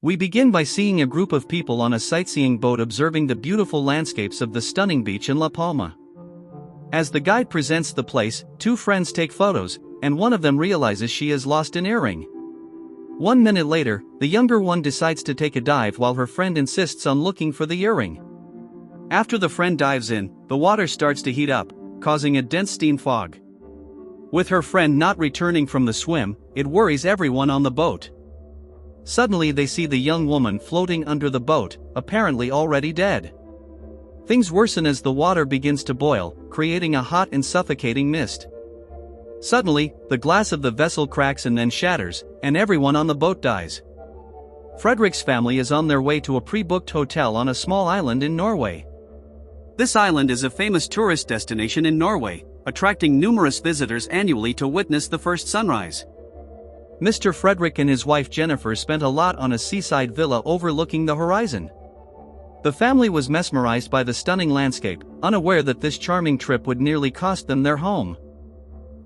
We begin by seeing a group of people on a sightseeing boat observing the beautiful landscapes of the stunning beach in La Palma. As the guide presents the place, two friends take photos, and one of them realizes she has lost an earring. 1 minute later, the younger one decides to take a dive while her friend insists on looking for the earring. After the friend dives in, the water starts to heat up, causing a dense steam fog. With her friend not returning from the swim, it worries everyone on the boat. Suddenly they see the young woman floating under the boat, apparently already dead. Things worsen as the water begins to boil, creating a hot and suffocating mist. Suddenly, the glass of the vessel cracks and then shatters, and everyone on the boat dies. Frederick's family is on their way to a pre-booked hotel on a small island in Norway. This island is a famous tourist destination in Norway, attracting numerous visitors annually to witness the first sunrise. Mr. Frederick and his wife Jennifer spent a lot on a seaside villa overlooking the horizon. The family was mesmerized by the stunning landscape, unaware that this charming trip would nearly cost them their home.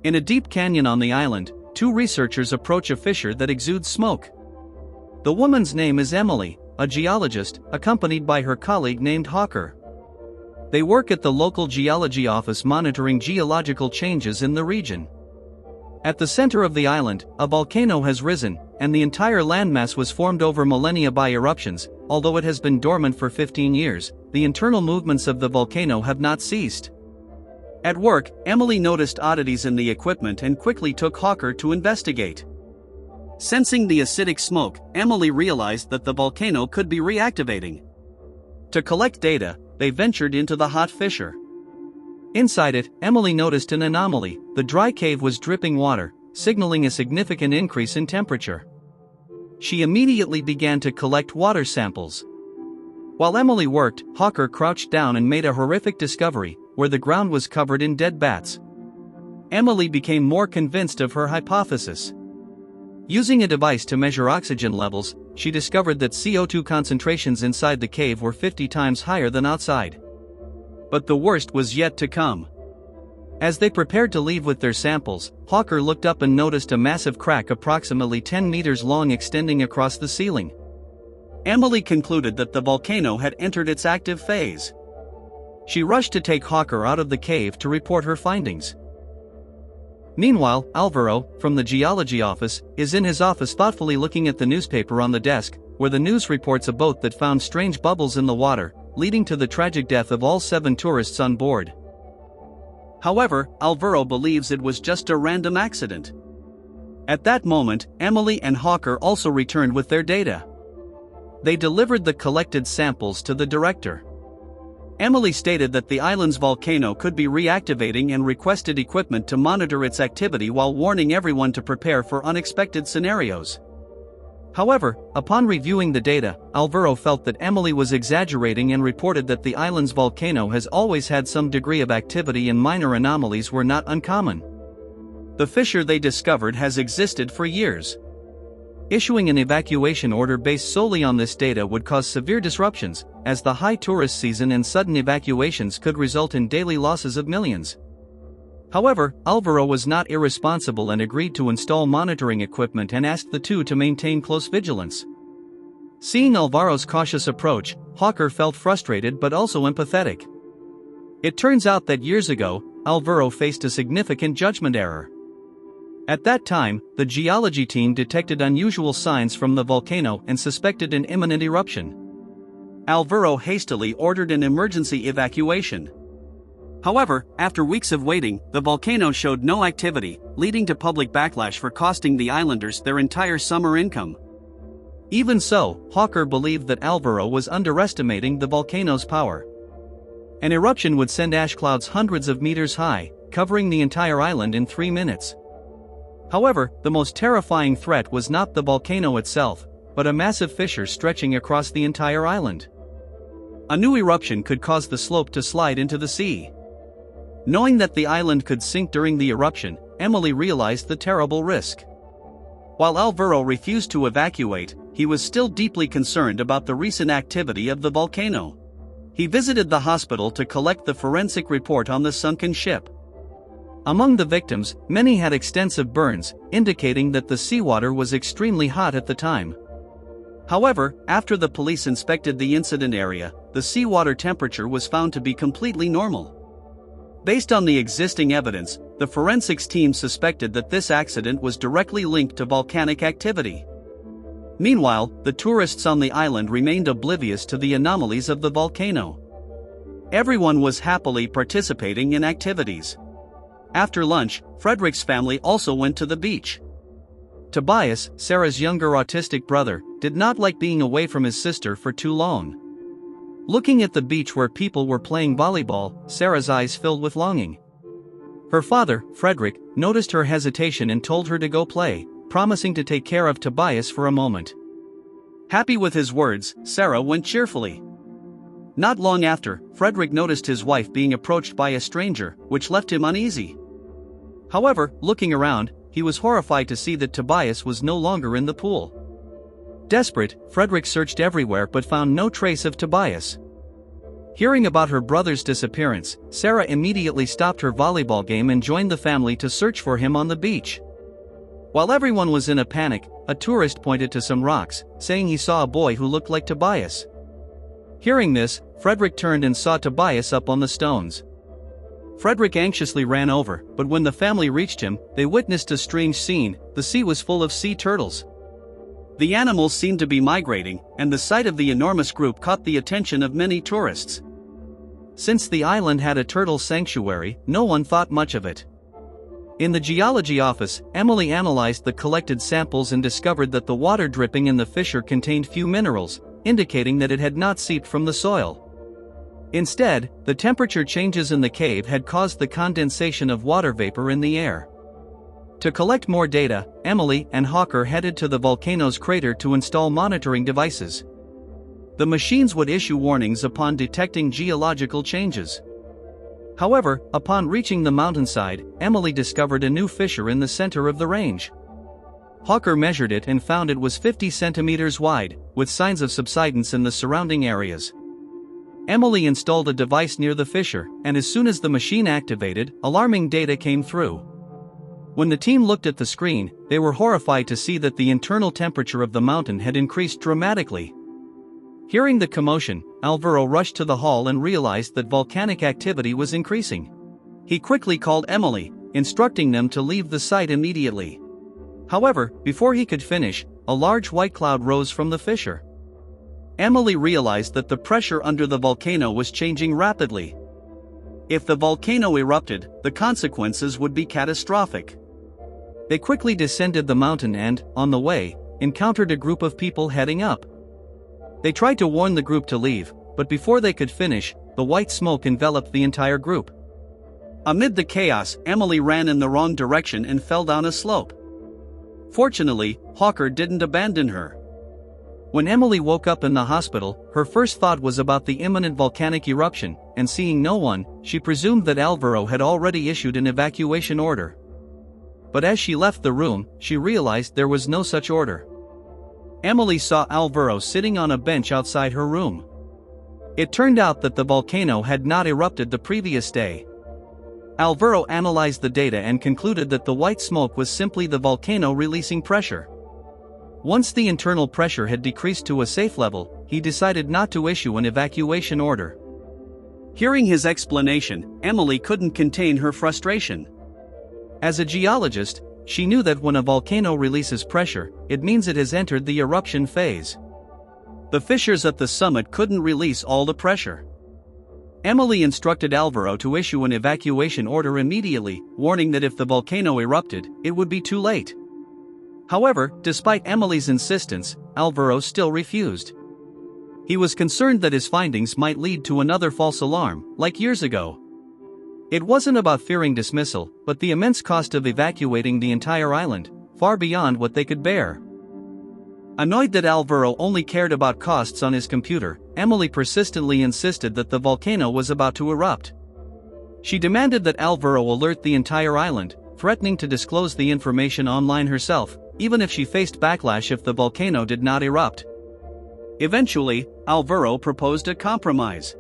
In a deep canyon on the island, two researchers approach a fissure that exudes smoke. The woman's name is Emily, a geologist, accompanied by her colleague named Hawker. They work at the local geology office monitoring geological changes in the region. At the center of the island, a volcano has risen, and the entire landmass was formed over millennia by eruptions. Although it has been dormant for 15 years, the internal movements of the volcano have not ceased. At work, Emily noticed oddities in the equipment and quickly took Hawker to investigate. Sensing the acidic smoke, Emily realized that the volcano could be reactivating. To collect data, they ventured into the hot fissure. Inside it, Emily noticed an anomaly. The dry cave was dripping water, signaling a significant increase in temperature. She immediately began to collect water samples. While Emily worked, Hawker crouched down and made a horrific discovery, where the ground was covered in dead bats. Emily became more convinced of her hypothesis. Using a device to measure oxygen levels, she discovered that CO2 concentrations inside the cave were 50 times higher than outside. But the worst was yet to come. As they prepared to leave with their samples, Hawker looked up and noticed a massive crack approximately 10 meters long extending across the ceiling. Emily concluded that the volcano had entered its active phase. She rushed to take Hawker out of the cave to report her findings. Meanwhile, Alvaro, from the geology office, is in his office thoughtfully looking at the newspaper on the desk, where the news reports a boat that found strange bubbles in the water, leading to the tragic death of all 7 tourists on board. However, Alvaro believes it was just a random accident. At that moment, Emily and Hawker also returned with their data. They delivered the collected samples to the director. Emily stated that the island's volcano could be reactivating and requested equipment to monitor its activity while warning everyone to prepare for unexpected scenarios. However, upon reviewing the data, Alvaro felt that Emily was exaggerating and reported that the island's volcano has always had some degree of activity and minor anomalies were not uncommon. The fissure they discovered has existed for years. Issuing an evacuation order based solely on this data would cause severe disruptions, as the high tourist season and sudden evacuations could result in daily losses of millions. However, Alvaro was not irresponsible and agreed to install monitoring equipment and asked the two to maintain close vigilance. Seeing Alvaro's cautious approach, Hawker felt frustrated but also empathetic. It turns out that years ago, Alvaro faced a significant judgment error. At that time, the geology team detected unusual signs from the volcano and suspected an imminent eruption. Alvaro hastily ordered an emergency evacuation. However, after weeks of waiting, the volcano showed no activity, leading to public backlash for costing the islanders their entire summer income. Even so, Hawker believed that Alvaro was underestimating the volcano's power. An eruption would send ash clouds hundreds of meters high, covering the entire island in 3 minutes. However, the most terrifying threat was not the volcano itself, but a massive fissure stretching across the entire island. A new eruption could cause the slope to slide into the sea. Knowing that the island could sink during the eruption, Emily realized the terrible risk. While Alvaro refused to evacuate, he was still deeply concerned about the recent activity of the volcano. He visited the hospital to collect the forensic report on the sunken ship. Among the victims, many had extensive burns, indicating that the seawater was extremely hot at the time. However, after the police inspected the incident area, the seawater temperature was found to be completely normal. Based on the existing evidence, the forensics team suspected that this accident was directly linked to volcanic activity. Meanwhile, the tourists on the island remained oblivious to the anomalies of the volcano. Everyone was happily participating in activities. After lunch, Frederick's family also went to the beach. Tobias, Sarah's younger autistic brother, did not like being away from his sister for too long. Looking at the beach where people were playing volleyball, Sarah's eyes filled with longing. Her father, Frederick, noticed her hesitation and told her to go play, promising to take care of Tobias for a moment. Happy with his words, Sarah went cheerfully. Not long after, Frederick noticed his wife being approached by a stranger, which left him uneasy. However, looking around, he was horrified to see that Tobias was no longer in the pool. Desperate, Frederick searched everywhere but found no trace of Tobias. Hearing about her brother's disappearance, Sarah immediately stopped her volleyball game and joined the family to search for him on the beach. While everyone was in a panic, a tourist pointed to some rocks, saying he saw a boy who looked like Tobias. Hearing this, Frederick turned and saw Tobias up on the stones. Frederick anxiously ran over, but when the family reached him, they witnessed a strange scene. The sea was full of sea turtles. The animals seemed to be migrating, and the sight of the enormous group caught the attention of many tourists. Since the island had a turtle sanctuary, no one thought much of it. In the geology office, Emily analyzed the collected samples and discovered that the water dripping in the fissure contained few minerals, indicating that it had not seeped from the soil. Instead, the temperature changes in the cave had caused the condensation of water vapor in the air. To collect more data, Emily and Hawker headed to the volcano's crater to install monitoring devices. The machines would issue warnings upon detecting geological changes. However, upon reaching the mountainside, Emily discovered a new fissure in the center of the range. Hawker measured it and found it was 50 centimeters wide, with signs of subsidence in the surrounding areas. Emily installed a device near the fissure, and as soon as the machine activated, alarming data came through. When the team looked at the screen, they were horrified to see that the internal temperature of the mountain had increased dramatically. Hearing the commotion, Alvaro rushed to the hall and realized that volcanic activity was increasing. He quickly called Emily, instructing them to leave the site immediately. However, before he could finish, a large white cloud rose from the fissure. Emily realized that the pressure under the volcano was changing rapidly. If the volcano erupted, the consequences would be catastrophic. They quickly descended the mountain and, on the way, encountered a group of people heading up. They tried to warn the group to leave, but before they could finish, the white smoke enveloped the entire group. Amid the chaos, Emily ran in the wrong direction and fell down a slope. Fortunately, Hawker didn't abandon her. When Emily woke up in the hospital, her first thought was about the imminent volcanic eruption, and seeing no one, she presumed that Alvaro had already issued an evacuation order. But as she left the room, she realized there was no such order. Emily saw Alvaro sitting on a bench outside her room. It turned out that the volcano had not erupted the previous day. Alvaro analyzed the data and concluded that the white smoke was simply the volcano releasing pressure. Once the internal pressure had decreased to a safe level, he decided not to issue an evacuation order. Hearing his explanation, Emily couldn't contain her frustration. As a geologist, she knew that when a volcano releases pressure, it means it has entered the eruption phase. The fissures at the summit couldn't release all the pressure. Emily instructed Alvaro to issue an evacuation order immediately, warning that if the volcano erupted, it would be too late. However, despite Emily's insistence, Alvaro still refused. He was concerned that his findings might lead to another false alarm, like years ago. It wasn't about fearing dismissal, but the immense cost of evacuating the entire island, far beyond what they could bear. Annoyed that Alvaro only cared about costs on his computer, Emily persistently insisted that the volcano was about to erupt. She demanded that Alvaro alert the entire island, threatening to disclose the information online herself, even if she faced backlash if the volcano did not erupt. Eventually, Alvaro proposed a compromise.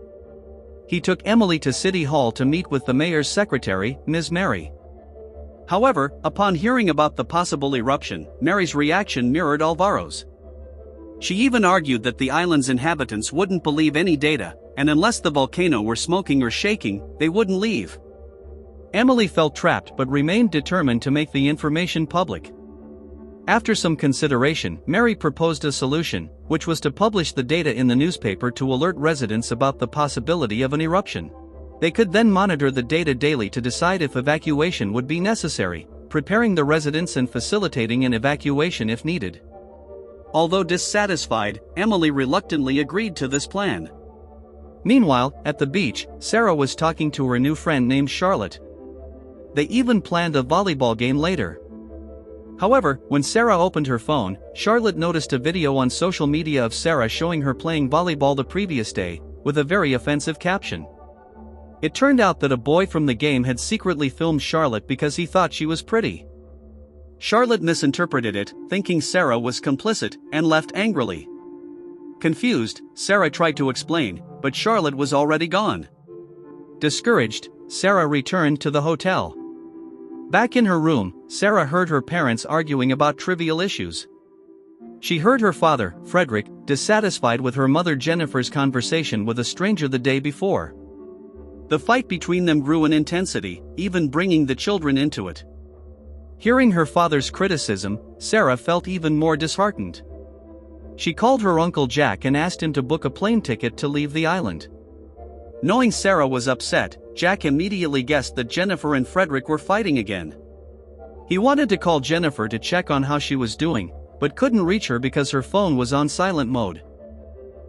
He took Emily to City Hall to meet with the mayor's secretary, Ms. Mary. However, upon hearing about the possible eruption, Mary's reaction mirrored Alvaro's. She even argued that the island's inhabitants wouldn't believe any data, and unless the volcano were smoking or shaking, they wouldn't leave. Emily felt trapped but remained determined to make the information public. After some consideration, Mary proposed a solution, which was to publish the data in the newspaper to alert residents about the possibility of an eruption. They could then monitor the data daily to decide if evacuation would be necessary, preparing the residents and facilitating an evacuation if needed. Although dissatisfied, Emily reluctantly agreed to this plan. Meanwhile, at the beach, Sarah was talking to her new friend named Charlotte. They even planned a volleyball game later. However, when Sarah opened her phone, Charlotte noticed a video on social media of Sarah showing her playing volleyball the previous day, with a very offensive caption. It turned out that a boy from the game had secretly filmed Charlotte because he thought she was pretty. Charlotte misinterpreted it, thinking Sarah was complicit, and left angrily. Confused, Sarah tried to explain, but Charlotte was already gone. Discouraged, Sarah returned to the hotel. Back in her room, Sarah heard her parents arguing about trivial issues. She heard her father, Frederick, dissatisfied with her mother Jennifer's conversation with a stranger the day before. The fight between them grew in intensity, even bringing the children into it. Hearing her father's criticism, Sarah felt even more disheartened. She called her uncle Jack and asked him to book a plane ticket to leave the island. Knowing Sarah was upset, Jack immediately guessed that Jennifer and Frederick were fighting again. He wanted to call Jennifer to check on how she was doing, but couldn't reach her because her phone was on silent mode.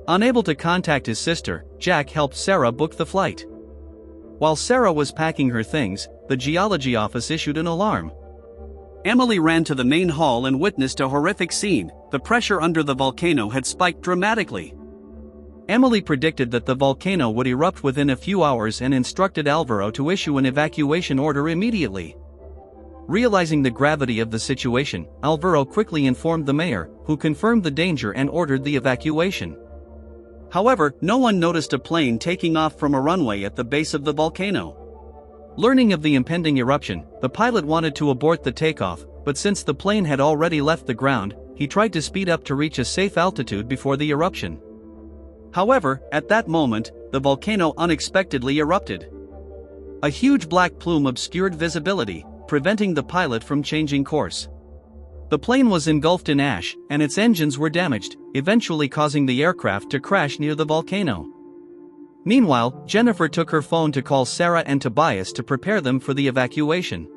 Unable to contact his sister, Jack helped Sarah book the flight. While Sarah was packing her things, the geology office issued an alarm. Emily ran to the main hall and witnessed a horrific scene. The pressure under the volcano had spiked dramatically. Emily predicted that the volcano would erupt within a few hours and instructed Alvaro to issue an evacuation order immediately. Realizing the gravity of the situation, Alvaro quickly informed the mayor, who confirmed the danger and ordered the evacuation. However, no one noticed a plane taking off from a runway at the base of the volcano. Learning of the impending eruption, the pilot wanted to abort the takeoff, but since the plane had already left the ground, he tried to speed up to reach a safe altitude before the eruption. However, at that moment, the volcano unexpectedly erupted. A huge black plume obscured visibility, preventing the pilot from changing course. The plane was engulfed in ash, and its engines were damaged, eventually causing the aircraft to crash near the volcano. Meanwhile, Jennifer took her phone to call Sarah and Tobias to prepare them for the evacuation.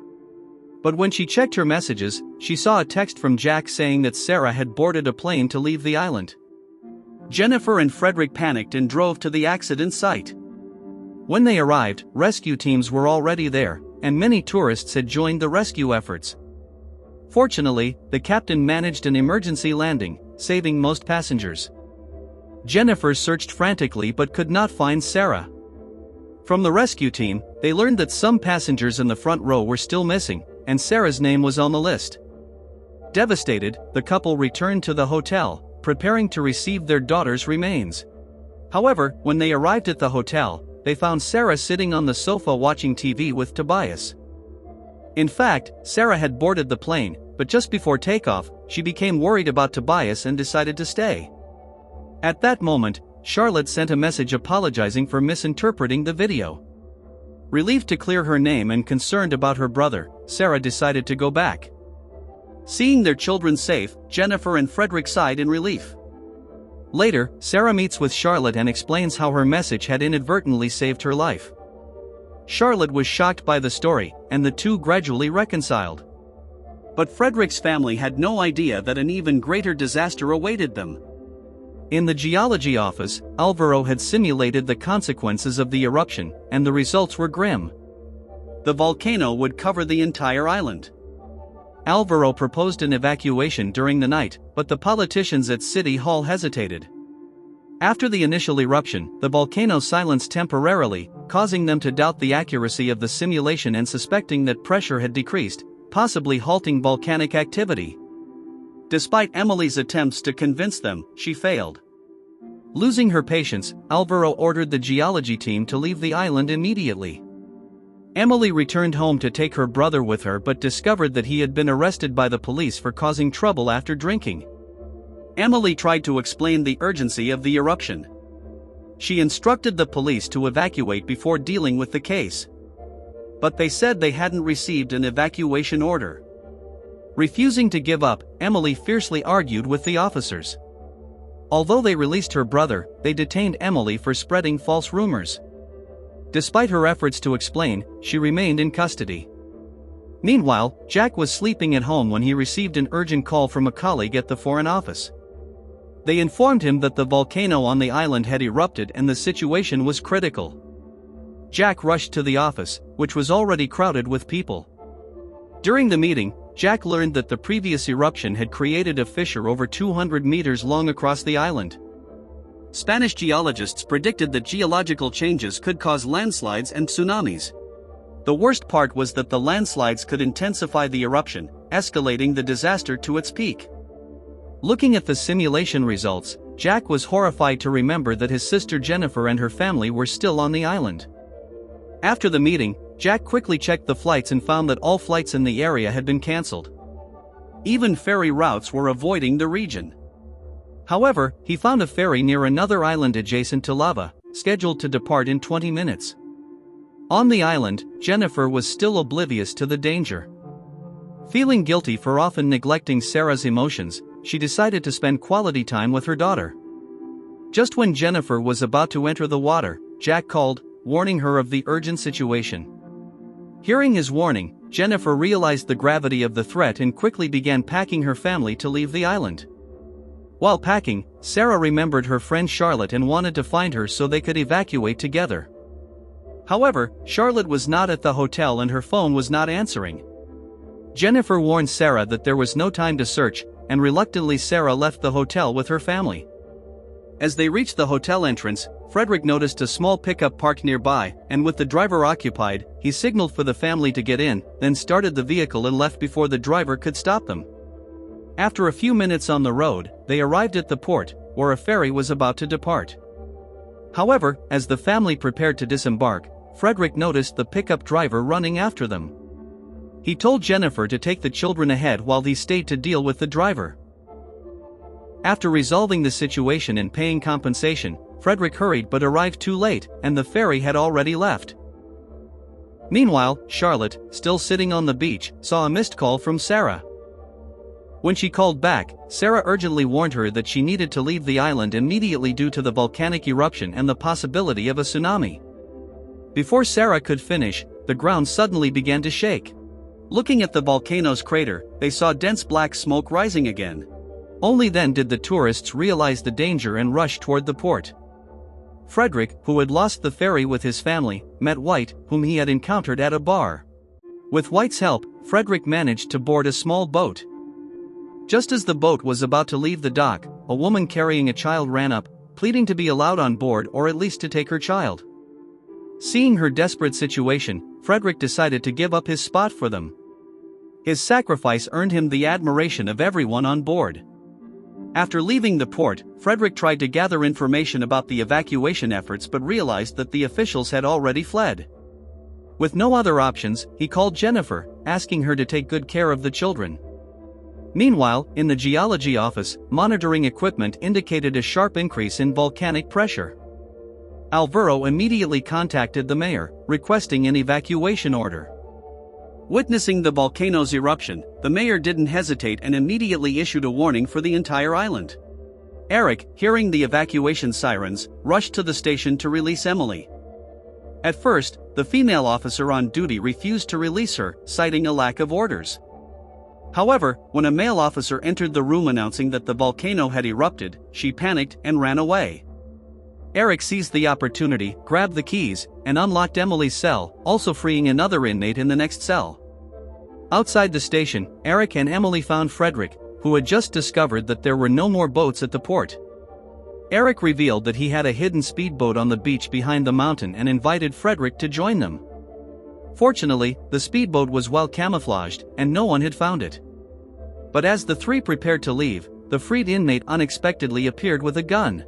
But when she checked her messages, she saw a text from Jack saying that Sarah had boarded a plane to leave the island. Jennifer and Frederick panicked and drove to the accident site. When they arrived, rescue teams were already there, and many tourists had joined the rescue efforts. Fortunately, the captain managed an emergency landing, saving most passengers. Jennifer searched frantically but could not find Sarah. From the rescue team, they learned that some passengers in the front row were still missing, and Sarah's name was on the list. Devastated, the couple returned to the hotel, preparing to receive their daughter's remains. However, when they arrived at the hotel, they found Sarah sitting on the sofa watching TV with Tobias. In fact, Sarah had boarded the plane, but just before takeoff, she became worried about Tobias and decided to stay. At that moment, Charlotte sent a message apologizing for misinterpreting the video. Relieved to clear her name and concerned about her brother, Sarah decided to go back. Seeing their children safe, Jennifer and Frederick sighed in relief. Later, Sarah meets with Charlotte and explains how her message had inadvertently saved her life. Charlotte was shocked by the story, and the two gradually reconciled. But Frederick's family had no idea that an even greater disaster awaited them. In the geology office, Alvaro had simulated the consequences of the eruption, and the results were grim. The volcano would cover the entire island. Alvaro proposed an evacuation during the night, but the politicians at City Hall hesitated. After the initial eruption, the volcano silenced temporarily, causing them to doubt the accuracy of the simulation and suspecting that pressure had decreased, possibly halting volcanic activity. Despite Emily's attempts to convince them, she failed. Losing her patience, Alvaro ordered the geology team to leave the island immediately. Emily returned home to take her brother with her but discovered that he had been arrested by the police for causing trouble after drinking. Emily tried to explain the urgency of the eruption. She instructed the police to evacuate before dealing with the case. But they said they hadn't received an evacuation order. Refusing to give up, Emily fiercely argued with the officers. Although they released her brother, they detained Emily for spreading false rumors. Despite her efforts to explain, she remained in custody. Meanwhile, Jack was sleeping at home when he received an urgent call from a colleague at the Foreign Office. They informed him that the volcano on the island had erupted and the situation was critical. Jack rushed to the office, which was already crowded with people. During the meeting, Jack learned that the previous eruption had created a fissure over 200 meters long across the island. Spanish geologists predicted that geological changes could cause landslides and tsunamis. The worst part was that the landslides could intensify the eruption, escalating the disaster to its peak. Looking at the simulation results, Jack was horrified to remember that his sister Jennifer and her family were still on the island. After the meeting, Jack quickly checked the flights and found that all flights in the area had been cancelled. Even ferry routes were avoiding the region. However, he found a ferry near another island adjacent to lava, scheduled to depart in 20 minutes. On the island, Jennifer was still oblivious to the danger. Feeling guilty for often neglecting Sarah's emotions, she decided to spend quality time with her daughter. Just when Jennifer was about to enter the water, Jack called, warning her of the urgent situation. Hearing his warning, Jennifer realized the gravity of the threat and quickly began packing her family to leave the island. While packing, Sarah remembered her friend Charlotte and wanted to find her so they could evacuate together. However, Charlotte was not at the hotel and her phone was not answering. Jennifer warned Sarah that there was no time to search, and reluctantly Sarah left the hotel with her family. As they reached the hotel entrance, Frederick noticed a small pickup parked nearby, and with the driver occupied, he signaled for the family to get in, then started the vehicle and left before the driver could stop them. After a few minutes on the road, they arrived at the port, where a ferry was about to depart. However, as the family prepared to disembark, Frederick noticed the pickup driver running after them. He told Jennifer to take the children ahead while he stayed to deal with the driver. After resolving the situation and paying compensation, Frederick hurried but arrived too late, and the ferry had already left. Meanwhile, Charlotte, still sitting on the beach, saw a missed call from Sarah. When she called back, Sarah urgently warned her that she needed to leave the island immediately due to the volcanic eruption and the possibility of a tsunami. Before Sarah could finish, the ground suddenly began to shake. Looking at the volcano's crater, they saw dense black smoke rising again. Only then did the tourists realize the danger and rush toward the port. Frederick, who had lost the ferry with his family, met White, whom he had encountered at a bar. With White's help, Frederick managed to board a small boat. Just as the boat was about to leave the dock, a woman carrying a child ran up, pleading to be allowed on board or at least to take her child. Seeing her desperate situation, Frederick decided to give up his spot for them. His sacrifice earned him the admiration of everyone on board. After leaving the port, Frederick tried to gather information about the evacuation efforts but realized that the officials had already fled. With no other options, he called Jennifer, asking her to take good care of the children. Meanwhile, in the geology office, monitoring equipment indicated a sharp increase in volcanic pressure. Alvaro immediately contacted the mayor, requesting an evacuation order. Witnessing the volcano's eruption, the mayor didn't hesitate and immediately issued a warning for the entire island. Eric, hearing the evacuation sirens, rushed to the station to release Emily. At first, the female officer on duty refused to release her, citing a lack of orders. However, when a male officer entered the room announcing that the volcano had erupted, she panicked and ran away. Eric seized the opportunity, grabbed the keys, and unlocked Emily's cell, also freeing another inmate in the next cell. Outside the station, Eric and Emily found Frederick, who had just discovered that there were no more boats at the port. Eric revealed that he had a hidden speedboat on the beach behind the mountain and invited Frederick to join them. Fortunately, the speedboat was well camouflaged, and no one had found it. But as the three prepared to leave, the freed inmate unexpectedly appeared with a gun.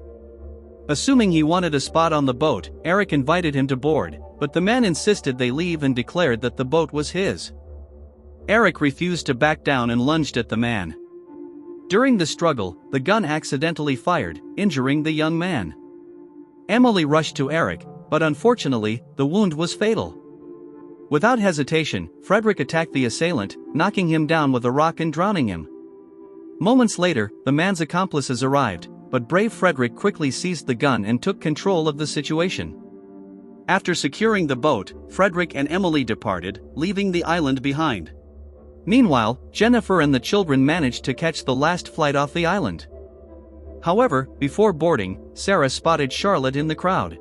Assuming he wanted a spot on the boat, Eric invited him to board, but the man insisted they leave and declared that the boat was his. Eric refused to back down and lunged at the man. During the struggle, the gun accidentally fired, injuring the young man. Emily rushed to Eric, but unfortunately, the wound was fatal. Without hesitation, Frederick attacked the assailant, knocking him down with a rock and drowning him. Moments later, the man's accomplices arrived, but brave Frederick quickly seized the gun and took control of the situation. After securing the boat, Frederick and Emily departed, leaving the island behind. Meanwhile, Jennifer and the children managed to catch the last flight off the island. However, before boarding, Sarah spotted Charlotte in the crowd.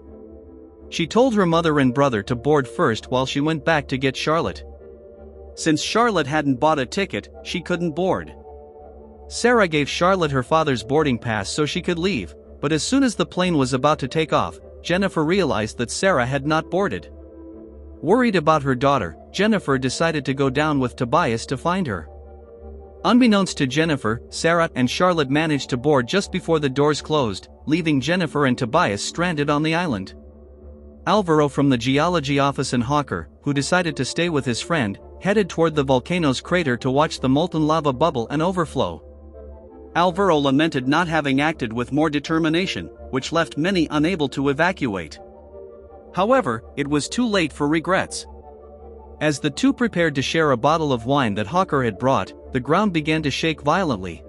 She told her mother and brother to board first while she went back to get Charlotte. Since Charlotte hadn't bought a ticket, she couldn't board. Sarah gave Charlotte her father's boarding pass so she could leave, but as soon as the plane was about to take off, Jennifer realized that Sarah had not boarded. Worried about her daughter, Jennifer decided to go down with Tobias to find her. Unbeknownst to Jennifer, Sarah and Charlotte managed to board just before the doors closed, leaving Jennifer and Tobias stranded on the island. Alvaro from the geology office and Hawker, who decided to stay with his friend, headed toward the volcano's crater to watch the molten lava bubble and overflow. Alvaro lamented not having acted with more determination, which left many unable to evacuate. However, it was too late for regrets. As the two prepared to share a bottle of wine that Hawker had brought, the ground began to shake violently.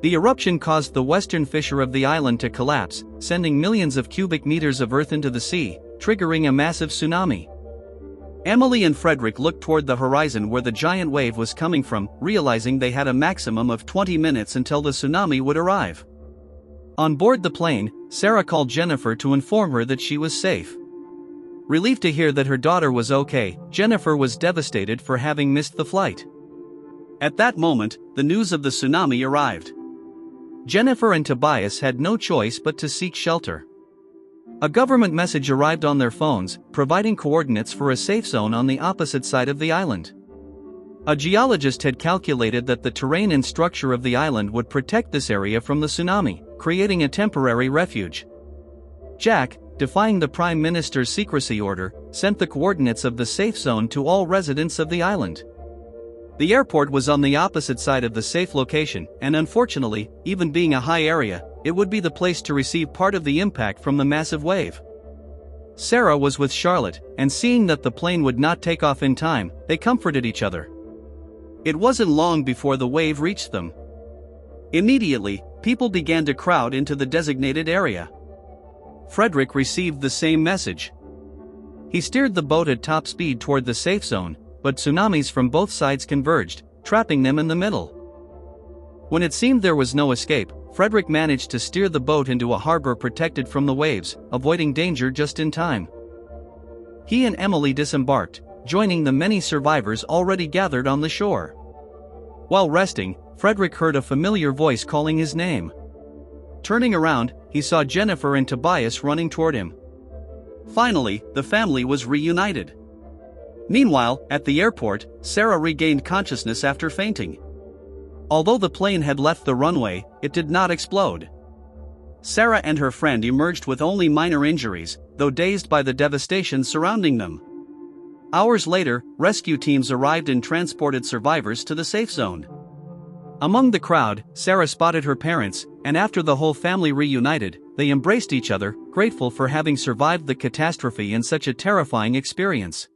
The eruption caused the western fissure of the island to collapse, sending millions of cubic meters of earth into the sea, triggering a massive tsunami. Emily and Frederick looked toward the horizon where the giant wave was coming from, realizing they had a maximum of 20 minutes until the tsunami would arrive. On board the plane, Sarah called Jennifer to inform her that she was safe. Relieved to hear that her daughter was okay, Jennifer was devastated for having missed the flight. At that moment, the news of the tsunami arrived. Jennifer and Tobias had no choice but to seek shelter. A government message arrived on their phones, providing coordinates for a safe zone on the opposite side of the island. A geologist had calculated that the terrain and structure of the island would protect this area from the tsunami, creating a temporary refuge. Jack, defying the Prime Minister's secrecy order, sent the coordinates of the safe zone to all residents of the island. The airport was on the opposite side of the safe location, and unfortunately, even being a high area, it would be the place to receive part of the impact from the massive wave. Sarah was with Charlotte, and seeing that the plane would not take off in time, they comforted each other. It wasn't long before the wave reached them. Immediately, people began to crowd into the designated area. Frederick received the same message. He steered the boat at top speed toward the safe zone, but tsunamis from both sides converged, trapping them in the middle. When it seemed there was no escape, Frederick managed to steer the boat into a harbor protected from the waves, avoiding danger just in time. He and Emily disembarked, joining the many survivors already gathered on the shore. While resting, Frederick heard a familiar voice calling his name. Turning around, he saw Jennifer and Tobias running toward him. Finally, the family was reunited. Meanwhile, at the airport, Sarah regained consciousness after fainting. Although the plane had left the runway, it did not explode. Sarah and her friend emerged with only minor injuries, though dazed by the devastation surrounding them. Hours later, rescue teams arrived and transported survivors to the safe zone. Among the crowd, Sarah spotted her parents, and after the whole family reunited, they embraced each other, grateful for having survived the catastrophe in such a terrifying experience.